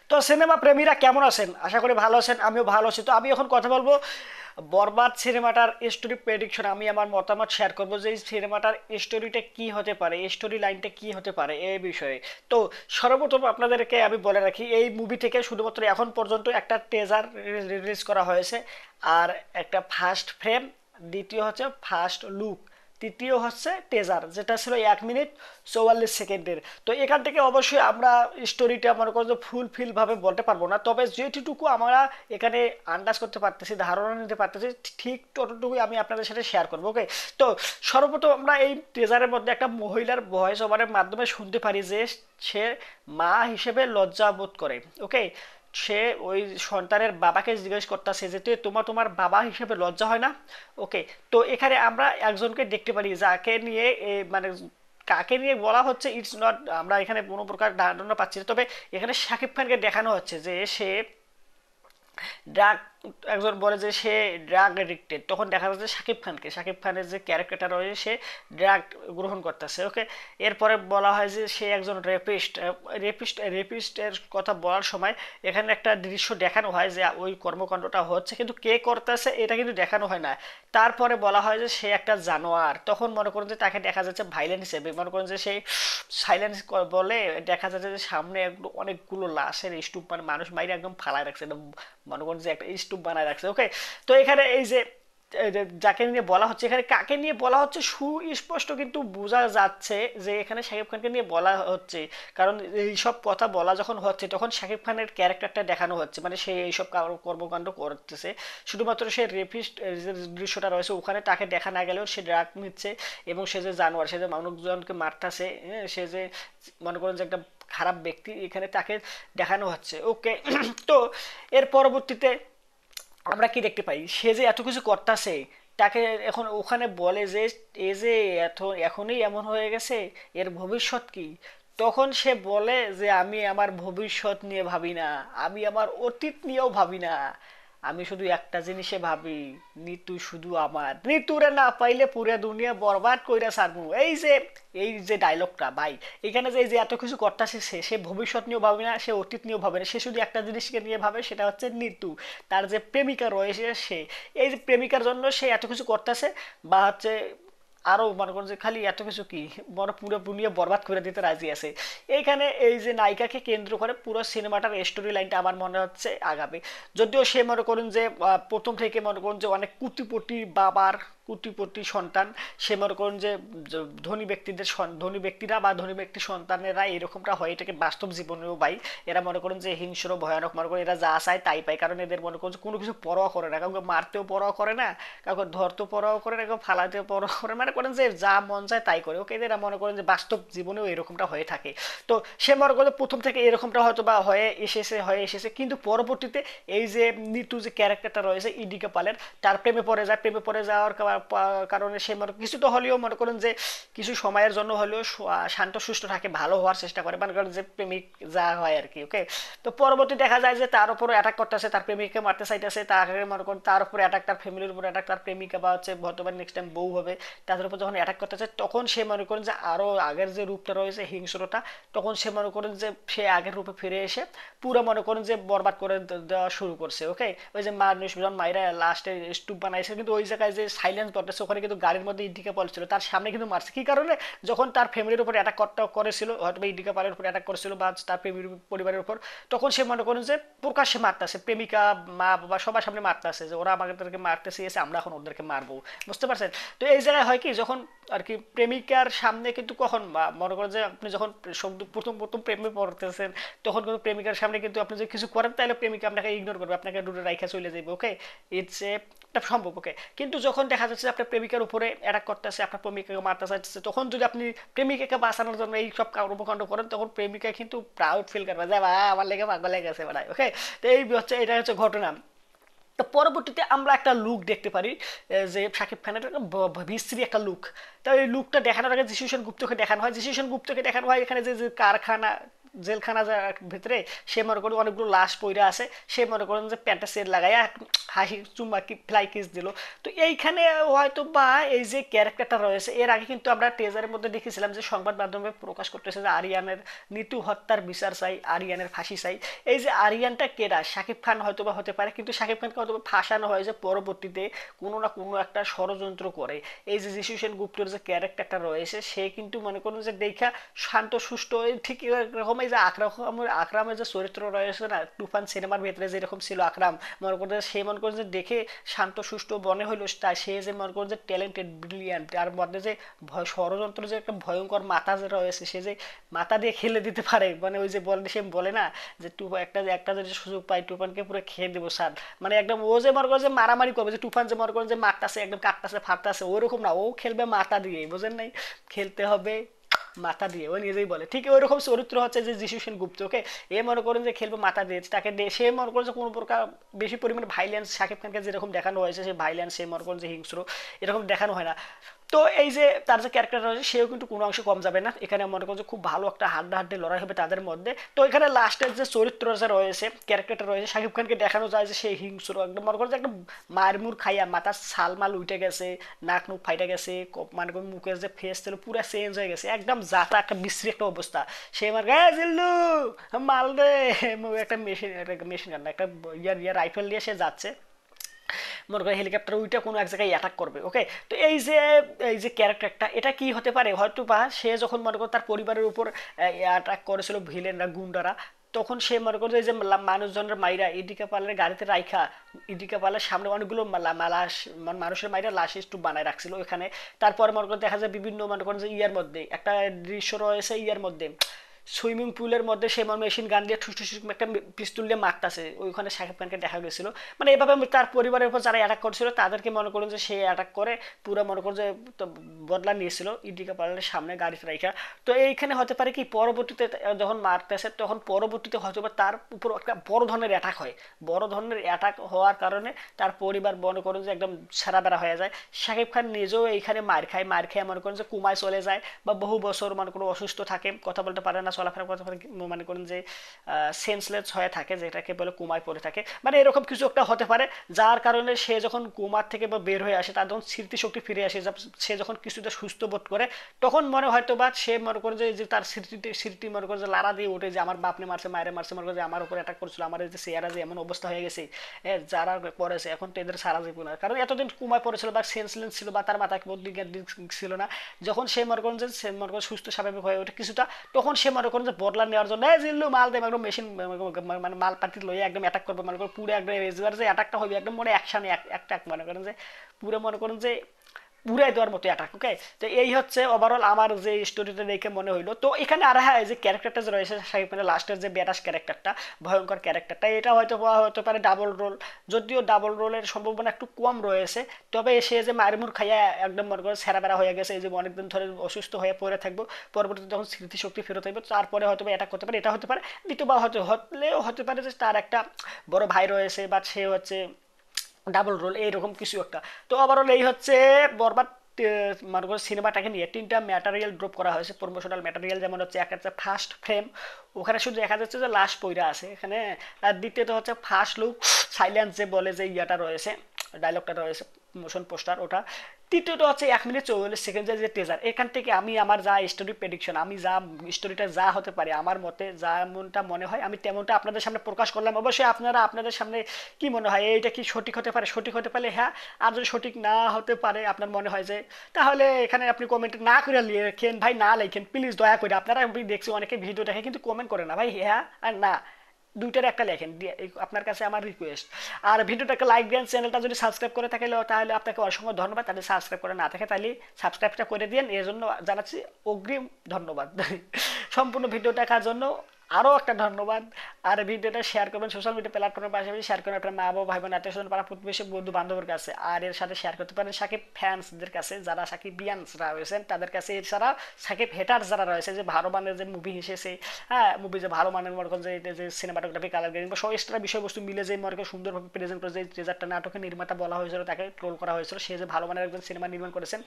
তো সিনেমা প্রেমীরা কেমন আছেন? আশা করি ভালো আছেন, আমিও ভালো আছি। তো আমি এখন কথা বলবো বরবাদ সিনেমাটার স্টোরি প্রেডিকশন। আমি আমার মতামত শেয়ার করবো যে এই সিনেমাটার স্টোরিটা কি হতে পারে, স্টোরি লাইনটা কি হতে পারে এই বিষয়ে। তো সর্বপ্রথম আপনাদেরকে আমি বলে রাখি, এই মুভি থেকে শুধুমাত্র এখন পর্যন্ত একটা টেজার রিলিজ করা হয়েছে, আর একটা ফার্স্ট ফ্রেম, দ্বিতীয় হচ্ছে ফার্স্ট লুক, তৃতীয় হচ্ছে টেজার, যেটা ছিল 1 মিনিট 44 সেকেন্ডের। তো এখান থেকে অবশ্যই আমরা স্টোরিটা মনে করো যে ফুলফিল ভাবে বলতে পারবো না, তবে যেটুকু আমরা এখানে আন্দাজ করতে পারতেছি, ধারণা নিতে পারতেছি, ঠিক ততটুকুই আমি আপনাদের সাথে শেয়ার করবো। ওকে, তো সর্বপ্রথম আমরা এই টেজারের মধ্যে একটা মহিলার ভয়েস ওভারের মাধ্যমে শুনতে পারি যে সে মা হিসেবে লজ্জা বোধ করে। ওকে, সে ওই সন্তানের বাবাকে জিজ্ঞেস করতেছে যে তুই তোমার তোমার বাবা হিসেবে লজ্জা হয় না? ওকে, তো এখানে আমরা একজনকে দেখতে পারি যাকে নিয়ে মানে কাকে নিয়ে বলা হচ্ছে ইটস নট, আমরা এখানে কোনো প্রকার ধারণা পাচ্ছি না, তবে এখানে শাকিব খানকে দেখানো হচ্ছে যে সে ড্রাগ, একজন বলে যে সে ড্রাগ এডিক্টেড, তখন দেখা যাচ্ছে শাকিব খানের যে ক্যারেক্টারটা রয়েছে সে ড্রাগ গ্রহণ করতেছে। ওকে, এরপরে বলা হয় যে সে একজন রেপিস্টের কথা বলার সময় এখানে একটা দৃশ্য দেখানো হয় যে ওই কর্মকাণ্ডটা হচ্ছে, কিন্তু কে করতেছে এটা কিন্তু দেখানো হয় না। তারপরে বলা হয় যে সে একটা জানোয়ার, তখন মনে করেন যে তাকে দেখা যাচ্ছে ভাইলেন্ট হিসেবে, মনে করেন যে সেই সাইলেন্স বলে দেখা যাচ্ছে যে সামনে অনেকগুলো লাশের স্তূপ, মানে মানুষ মাইরে একদম ফালায় রাখছে, একদম মনে করেন যে একটা স্তূপ বানায় রাখছে। ওকে, তো এখানে এই যে যাকে নিয়ে বলা হচ্ছে, এখানে কাকে নিয়ে বলা হচ্ছে সুস্পষ্ট কিন্তু বোঝা যাচ্ছে যে এখানে শাকিব খানকে নিয়ে বলা হচ্ছে, কারণ এইসব কথা বলা যখন হচ্ছে তখন শাকিব খানের ক্যারেক্টারটা দেখানো হচ্ছে, মানে সে এইসব কর্মকাণ্ড করতেছে। শুধুমাত্র সে রেপিস্ট যে দৃশ্যটা রয়েছে ওখানে তাকে দেখা না গেলেও সে ড্রাগ নিচ্ছে, এবং সে যে জানোয়ার, সে যে মানুষজনকে মারতেছে, সে যে মনে করেন যে একটা খারাপ ব্যক্তি, এখানে তাকে দেখানো হচ্ছে। ওকে, তো এর পরবর্তীতে আমরা কি দেখতে পাই, সে যে এত কিছু করতেছে, তাকে এখন ওখানে বলে যে এ যে এত এখনই এমন হয়ে গেছে, এর ভবিষ্যৎ কি? তখন সে বলে যে আমি আমার ভবিষ্যৎ নিয়ে ভাবি না, আমি আমার অতীত নিয়েও ভাবি না, আমি শুধু একটা জিনিসে ভাবি, নিতু শুধু আমার, নিতুরে না পাইলে পুরো দুনিয়া বরবাদ কইরা ছাড়বো। এই যে ডায়লগটা ভাই, এখানে যে এই যে এত কিছু করতেছে, সে ভবিষ্যৎ নিয়েও ভাবে না, সে অতীত নিয়েও ভাবে না, সে শুধু একটা জিনিসকে নিয়ে ভাবে, সেটা হচ্ছে নিতু, তার যে প্রেমিকা রয়েছে সে। এই যে প্রেমিকার জন্য সে এত কিছু করতেছে, বা হচ্ছে আরো মনে করেন যে খালি এত কিছু কি, বড় পুরো দুনিয়া বরবাদ করে দিতে রাজি আছে। এইখানে এই যে নায়িকাকে কেন্দ্র করে পুরো সিনেমাটার স্টোরি লাইনটা আমার মনে হচ্ছে আগাবে। যদিও সে মনে করেন যে প্রথম থেকে মনে করেন যে অনেক কুটিপটি বাবার কুটিপটি সন্তান, সে মনে করেন যে ধনী ব্যক্তিদের ধনী ব্যক্তিরা বা ধনী ব্যক্তির সন্তানেরা এরকমটা হয়, এটাকে বাস্তব জীবনেও ভাই। এরা মনে করেন যে হিংস্র ভয়ানক, মনে করেন এরা যা চায় তাই পায়, কারণ এদের মনে করেন যে কোনো কিছু পরোয়া করে না, কাউকে মারতেও পরোয়া করে না, কাউকে ধরতেও পরোয়া করে না, কাউকে ফালাতেও পরোয়া করে না, মনে করেন যে যা মন চায় তাই করে। ওকে, এরা মনে করেন যে বাস্তব জীবনেও এরকমটা হয়ে থাকে। তো সে মনে করেন প্রথম থেকে এরকমটা হয়তো বা হয়ে এসেছে, কিন্তু পরবর্তীতে এই যে নিতু যে ক্যারেক্টারটা রয়েছে ইডিকা পালের, তার প্রেমে পড়ে যাওয়ার কারণে সে মনে কিছু তো হলেও মনে করেন যে কিছু সময়ের জন্য হলেও শান্ত সুষ্ঠ থাকে, ভালো হওয়ার চেষ্টা করে, মনে করেন যে প্রেমিক যা হয় আর কি। ওকে, তো পরবর্তী দেখা যায় যে তার উপরে অ্যাটাক করতেছে, তার প্রেমিককে মারতে চাইতেছে, তাকে মনে করেন তার উপরে অ্যাটাক, তার ফ্যামিলির উপরে অ্যাটাক, তার প্রেমিকা বা হচ্ছে বর্তমানে নেক্সট টাইম বউ হবে, তাদের উপর যখন অ্যাটাক করতেছে তখন সে মনে করেন যে আরো আগের যে রূপটা রয়েছে হিংস্রতা, তখন সে মনে করেন যে সে আগের রূপে ফিরে এসে পুরো মনে করেন যে বরবাদ করে দেওয়া শুরু করছে। ওকে, ওই যে মানুষ মাইরা লাস্টে স্তূপ বানাইছে, কিন্তু ওই জায়গায় যে সাইলেন্স করতেছে ওখানে কিন্তু গাড়ির মধ্যে ইন্ডিকা পাল ছিল, তার সামনে কিন্তু মারছে কি কারণে, যখন তার ফ্যামিলির উপর অ্যাটাক করেছিল, হয়তো ইন্ডিকা পালের উপর অ্যাটাক করেছিল বা তার পরিবারের উপর, তখন সে মনে করেন যে প্রকাশ্যে মারতেছে, প্রেমিকা মা বাবা সবার সামনে মারতেছে যে ওরা আমাদেরকে মারতে চেয়েছে, আমরা এখন ওদেরকে মারবো। বুঝতে পারছেন? তো এই জায়গায় হয় কি, যখন আর কি প্রেমিকার সামনে কিন্তু কখন মনে করেন যে আপনি যখন প্রথম প্রথম প্রেমে পড়তেছেন, তখন কিন্তু প্রেমিকার সামনে কিন্তু আপনি যদি কিছু করেন তাহলে প্রেমিকা আপনাকে ইগনোর করবে, আপনাকে দূরে রাইখা চলে যাবে। ওকে, ইটস এ এটা সম্ভব। ওকে, কিন্তু যখন দেখা যাচ্ছে যে আপনার প্রেমিকার উপরে অ্যাটাক করতেছে, আপনার প্রেমিকাকে মারতে চাইছে, তখন যদি আপনি প্রেমিকাকে বাঁচানোর জন্য এই সব কর্মকাণ্ড করেন, তখন প্রেমিকা কিন্তু প্রাউড ফিল করবে যে বা আমার লেগে পাগল লেগে গেছে বাড়ায়। ওকে, তো এই হচ্ছে, এটা হচ্ছে ঘটনা। তো পরবর্তীতে আমরা একটা লুক দেখতে পারি, যে শাকিব খানের একটা বিশ্রী একটা লুক। তো এই লুকটা দেখানোর আগে যিশু সেনগুপ্তকে দেখানো হয়, যিশু সেনগুপ্তকে দেখানো হয় এখানে যে যে কারখানা, জেলখানা ভিতরে সে মনে করেন অনেকগুলো লাশ পইরা আছে, সে মনে করেন যে প্যান্টটা সেট লাগাইয়া হাসি চুম্বা কি ফ্লাই কিস দিল। তো এইখানে হয়তো বা এই যে ক্যারেক্টারটা রয়েছে, এর আগে কিন্তু আমরা টেজারের মধ্যে দেখেছিলাম যে সংবাদ মাধ্যমে প্রকাশ করতেছে যে আরিয়ানের নিতু হত্যার বিচার চাই, আরিয়ানের ফাঁসি চাই। এই যে আরিয়ানটা কেডা, শাকিব খান হয়তো বা হতে পারে, কিন্তু শাকিব খানকে হয়তো ফাঁসানো হয় যে পরবর্তীতে কোনো না কোনো একটা ষড়যন্ত্র করে। এই যে যিশু সেনগুপ্তর যে ক্যারেক্টারটা রয়েছে সে কিন্তু মনে করুন যে দেখা শান্ত সুষ্ঠ, ঠিক এরকম এই যে আকরামের যে চরিত্র রয়েছে না তুফান সিনেমার ভেতরে যেরকম ছিল আকরাম, মনে করেন সে মনে করেন যে দেখে শান্ত সুষ্ঠ মনে হইলো, তাই সে যে মনে করেন যে ট্যালেন্টেড ব্রিলিয়ান্ট, তার মধ্যে যে ষড়যন্ত্র যে একটা ভয়ঙ্কর মাথা যে রয়েছে, সে যে মাথা দিয়ে খেলে দিতে পারে, মানে ওই যে বলে সে বলে না যে একটা যদি সুযোগ পাই তুফানকে পুরো খেয়ে দেবো স্যার, মানে একদম ও যে মনে করেন যে মারামারি করবে, যে তুফান যে মনে করেন যে মারতাছে একদম কাটতাছে ফাটতাছে ওরকম না, ও খেলবে মাথা দিয়ে, বুঝেন নাই, খেলতে হবে মাথা দিয়ে, ও নিজেই বলে ঠিক ওইরকম চরিত্র হচ্ছে যে যিশু সেনগুপ্ত। ওকে, এ মনে করেন যে খেলবে মাথা দিয়ে, তাকে সে মনে করেন যে কোনো প্রকার বেশি পরিমাণে ভাইলেন্স শাকিব খানকে যেরকম দেখানো হয়েছে, সে ভাইলেন্স সে মনে করেন যে হিংস্র এরকম দেখানো হয় না। তো এই যে তার যে ক্যারেক্টার রয়েছে সেও কিন্তু কোনো অংশে কম যাবে না, এখানে মনে করো যে খুব ভালো একটা হাড্ডাহাড্ডি লড়াই হবে তাদের মধ্যে। তো এখানে লাস্টের যে চরিত্র যে রয়েছে ক্যারেক্টারটা রয়েছে শাকিব খানকে দেখানো যায় যে সে হিংস্র একদম, মনে করো যে একদম মারমুর খাইয়া মাথার ছালমাল উঠে গেছে, নাক নুক ফাইটে গেছে, মানে মুখের যে ফেস ছিল পুরো চেঞ্জ হয়ে গেছে, একদম যাতা একটা বিশ্রী একটা অবস্থা। সে আমার গায়ে জিল্লু মাল দে, একটা মেশিন গান একটা রাইফেল নিয়ে সে যাচ্ছে, মনে করে হেলিকপ্টার উইটা কোনো এক জায়গায় অ্যাটাক করবে। ওকে, তো এই যে ক্যারেক্টারটা এটা কি হতে পারে, হয়তো বা সে যখন মনে করো তার পরিবারের উপর অ্যাটাক করেছিল ভিলেনরা গুন্ডারা, তখন সে মনে করছে যে মানুষজনের মাইরা ইডিকা পালের গাড়িতে রাইখা ইডিকা পালের সামনে অনেকগুলো লাশ মানুষের মাইরা লাশ একটু বানায় রাখছিল ওখানে। তারপরে মনে করে দেখা যায় বিভিন্ন মনে করেন যে ইয়ার মধ্যে একটা দৃশ্য রয়েছে, ইয়ার মধ্যে সুইমিং পুলের মধ্যে সে মেশিন গান দিয়ে ঠুস ঠুস একটা পিস্তুল দিয়ে মারতাছে, ওইখানে শাকিব খানকে দেখা গেছিল। মানে এভাবে তার পরিবারের উপর যারা অ্যাটাক করছিল তাদেরকে মনে করুন যে সে অ্যাটাক করে পুরো মনে করুন যে বদলা নিয়েছিল ইডিকা পার্লারের সামনে গাড়িতে রাইখা। তো এইখানে হতে পারে কি পরবর্তীতে যখন মারতেছে তখন পরবর্তীতে হয়তো বা তার উপর একটা বড় ধরনের অ্যাটাক হয়, বড় ধরনের অ্যাটাক হওয়ার কারণে তার পরিবার মনে করুন যে একদম সারা বেড়া হয়ে যায়। শাকিব খান নিজেও এইখানে মার খেয়ে মনে করেন যে কুমায় চলে যায়, বা বহু বছর মনে করুন অসুস্থ থাকে, কথা বলতে পারে না, চলাফেরা করতে পারে, মনে করেন যে সেন্সলেস হয়ে থাকে, যেটাকে বলে কুমায় পড়ে থাকে, মানে এরকম কিছু একটা হতে পারে। যার কারণে সে যখন কুমার থেকে বা বের হয়ে আসে তার যখন স্মৃতিশক্তি ফিরে আসে, সে যখন কিছুটা সুস্থ বোধ করে তখন মনে হয়তো বা সে মনে করে যে তার স্মৃতি মনে করে যে লাড়া দিয়ে ওঠে যে আমার বাপনে মারছে মায়ের মারছে, মনে করে যে আমার উপর অ্যাটাক করছিল, আমার এই যে চেহারা যে এমন অবস্থা হয়ে গেছে, যারা করেছে এখন তো এদের সারা জীবন না, কারণ এতদিন কুমায় পড়েছিল বা সেন্সলেস ছিল বা তার মাথায় বুদ্ধি জ্ঞান ছিল না। যখন সে মনে করেন যে সে মনে করেন সুস্থ স্বাভাবিক হয়ে ওঠে কিছুটা, তখন সে মনে করেন যে বদলা নেওয়ার জন্য জিল্লু মাল দেবে একদম মেশিন মানে মাল পাতি লইয়া একদম অ্যাটাক করবে, মনে করেন পুরো একদম এজবার যে অ্যাটাকটা হবে একদম মনে অ্যাকশানে একটা মনে করেন যে পুরো মনে করেন যে উড়াই দেওয়ার মতো অ্যাটাক। ওকে, তো এই হচ্ছে ওভারঅল আমার যে স্টোরিটা দেখে মনে হইলো। তো এখানে আর হ্যাঁ যে ক্যারেক্টারটা যে রয়েছে শাকিব খানের লাস্টের যে ব্যাটাস ক্যারেক্টারটা ভয়ঙ্কর ক্যারেক্টারটা, এটা হয়তো হতে পারে ডাবল রোল, যদিও ডাবল রোলের সম্ভাবনা একটু কম রয়েছে। তবে সে যে মারমুর খাইয়া একদম মনে করে ছেঁড়া বেড়া হয়ে গেছে, এই যে অনেকদিন ধরে অসুস্থ হয়ে পড়ে থাকবো, পরবর্তীতে যখন স্মৃতিশক্তি ফেরত হইবে তারপরে হয়তো অ্যাটাক করতে পারে, এটা হতে পারে। দ্বিতীয় বা হলেও হতে পারে যে তার একটা বড় ভাই রয়েছে বা সে হচ্ছে ডাবল রোল এইরকম কিছু একটা। তো ওভারঅল এই হচ্ছে বরবাদ মনে করো সিনেমাটাকে নিয়ে তিনটা ম্যাটেরিয়াল ড্রপ করা হয়েছে, প্রমোশনাল ম্যাটেরিয়াল, যেমন হচ্ছে একটা হচ্ছে ফার্স্ট ফ্রেম, ওখানে শুধু দেখা যাচ্ছে যে লাশ পইরা আছে এখানে, আর দ্বিতীয়ত হচ্ছে ফার্স্ট লুক সাইলেন্স যে বলে যে ইয়াটা রয়েছে ডায়লগটা রয়েছে মোশন পোস্টার ওটা, তৃতীয়টা হচ্ছে 1 মিনিট 44 সেকেন্ডের যে টেজার। এখান থেকে আমি আমার যা স্টোরি প্রেডিকশন, আমি যা স্টোরিটা যা হতে পারে আমার মতে যেমনটা মনে হয় আমি তেমনটা আপনাদের সামনে প্রকাশ করলাম। অবশ্যই আপনারা আপনাদের সামনে কি মনে হয় এইটা কি সঠিক হতে পারে, সঠিক হতে পারলে হ্যাঁ, আর যদি সঠিক না হতে পারে আপনার মনে হয় যে, তাহলে এখানে আপনি কমেন্ট না করে লিখেন ভাই, না লিখেন প্লিজ দয়া করে। আপনারা আমি দেখছি অনেকে ভিডিও দেখে কিন্তু কমেন্ট করে না ভাই, হ্যাঁ আর না দুইটার একটা লেখেন, আপনার কাছে আমার রিকোয়েস্ট। আর ভিডিওটাকে লাইক দেন, চ্যানেলটা যদি সাবস্ক্রাইব করে থাকে তাহলে আপনাকে অসংখ্য ধন্যবাদ, তাহলে সাবস্ক্রাইব করে না থাকে তাহলে সাবস্ক্রাইবটা করে দিন, এর জন্য জানাচ্ছি অগ্রিম ধন্যবাদ। সম্পূর্ণ ভিডিও দেখার জন্য আরও একটা ধন্যবাদ। আর ভিডিওটা শেয়ার করবেন সোশ্যাল মিডিয়া প্ল্যাটফর্মের পাশাপাশি শেয়ার করবেন আপনার মা বাবা ভাই বোন আত্মীয় স্বজন পাড়া প্রতিবেশী বন্ধু বান্ধবের কাছে, আর এর সাথে শেয়ার করতে পারেন সাকিব ফ্যান্সদের কাছে, যারা সাকিব বিয়ান্সরা রয়েছেন তাদের কাছে, এছাড়া সাকিব হেটার যারা রয়েছে যে ভালো মানের যে মুভি এসেছে, হ্যাঁ মুভি যে ভালো মানের মনে করেন যে সিনেমাটোগ্রাফি কালার গ্রেডিং বা সব এক্সট্রা বিষয়বস্তু মিলে যে মনে করেন সুন্দরভাবে প্রেজেন্ট করে যে ট্রেজারটা নাটকের নির্মাতা বলা হয়েছিল তাকে ট্রোল করা হয়েছিল, সে যে ভালো মানের একজন সিনেমা নির্মাণ করেছেন,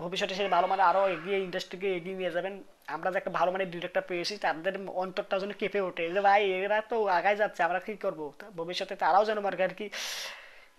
ভবিষ্যতে সে ভালো মানে আরও এগিয়ে ইন্ডাস্ট্রিকে এগিয়ে নিয়ে যাবেন আমরা যে একটা ভালো মানে ডিরেক্টর পেয়েছি তাদের অন্তরটা যেন কেঁপে ওঠে যে ভাই এরা তো আগায় যাচ্ছে, আমরা কি করবো, ভবিষ্যতে তারাও যেন আর কি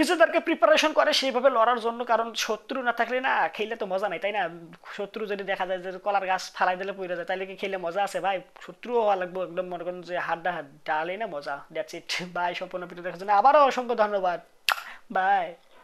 নিজেদেরকে প্রিপারেশন করে সেইভাবে লড়ার জন্য। কারণ শত্রু না থাকলে না খেললে তো মজা নাই, তাই না? শত্রু যদি দেখা যায় যে কলার গাছ ফালাই দিলে পড়ে যায়, তাহলে কি খেলে মজা আছে ভাই? শত্রুও হওয়া লাগবে একদম, মনে করেন যে হাড্ডা হাড ডালেই না মজা। দ্যাটস ইট ভাই, সম্পূর্ণ ভিডিও দেখার জন্য আবারও অসংখ্য ধন্যবাদ। বাই।